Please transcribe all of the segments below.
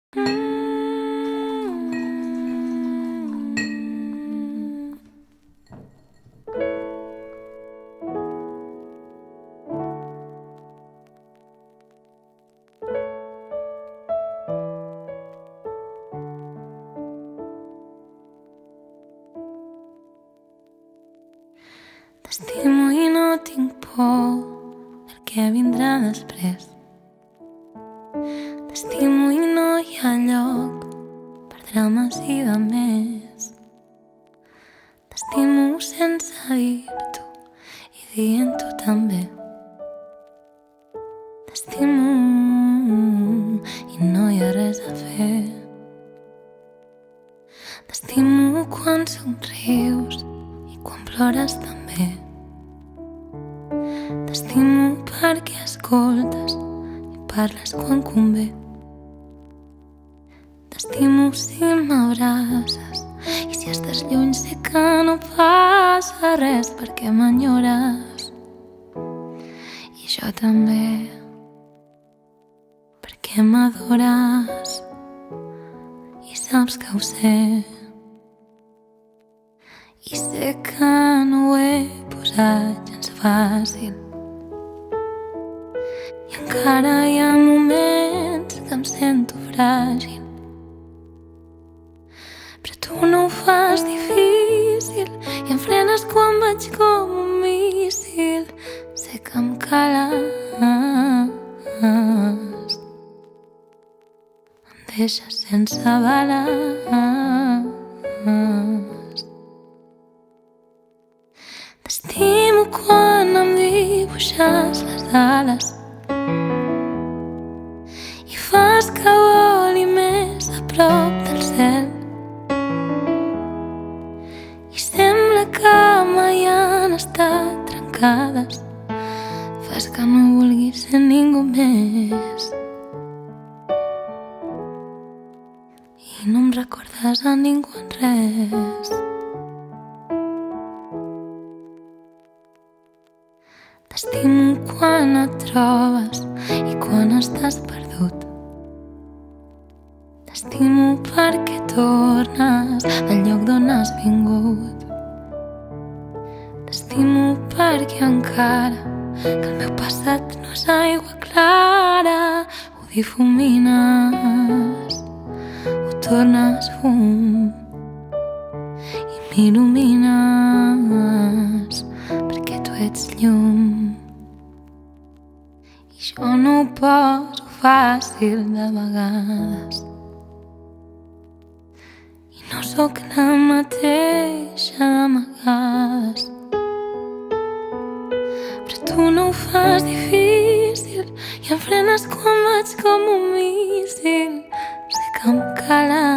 T'estimo i no tinc por del que vindrà després. T'estimo i no hi ha lloc per drames i de més. T'estimo sense dir-t'ho i dient-ho també. T'estimo i no hi ha res a fer. T'estimo quan somrius i quan plores també. T'estimo perquè escoltes i parles quan convé. T'estimo si m'abraces i si estàs lluny sé que no passa res perquè m'enyores. I jo també, perquè m'adores i saps que ho sé. I sé que no ho he posat gens fàcil i encara hi ha moments que em sento fràgil, però tu no ho fas difícil i em frenes quan vaig com un míssil. Sé que em cales, em deixes sense bales. T'estimo quan em dibuixes les ales i fas que voli més a prop del cel. I sembla que mai han estat trencades. Fas que no vulguis ser ningú més i no em recordes a ningú en res. T'estimo quan et trobes i quan estàs perdut. T'estimo perquè tornes al lloc d'on has vingut. T'estimo perquè encara que el meu passat no és aigua clara, ho difumines, ho tornes fum i m'il·lumines perquè tu ets llum. I jo no ho poso fàcil de vegades i no sóc la mateixa d'amagades, però tu no ho fas difícil i em frenes quan vaig com un míssil. Sé que em cala.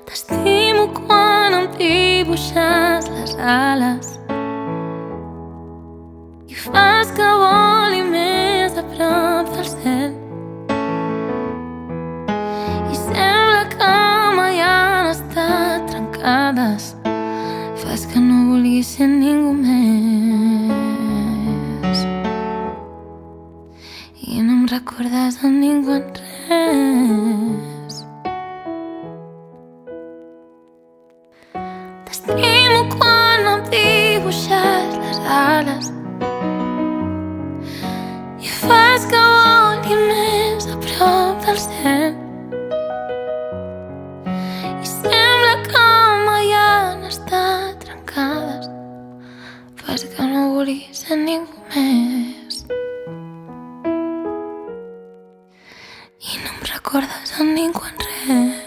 T'estimo quan em dibuixes les ales i fas que voli més a prop del cel. I sembla que mai han estat trencades. Fas que no vulguis ser ningú més i no em recordes a ningú en res. T'estimo quan em dibuixes les ales i fas que voli més a prop del cel. I sembla que mai han estat trencades. Fas que no vulguis ser ningú més i no em recordes a ningú en res.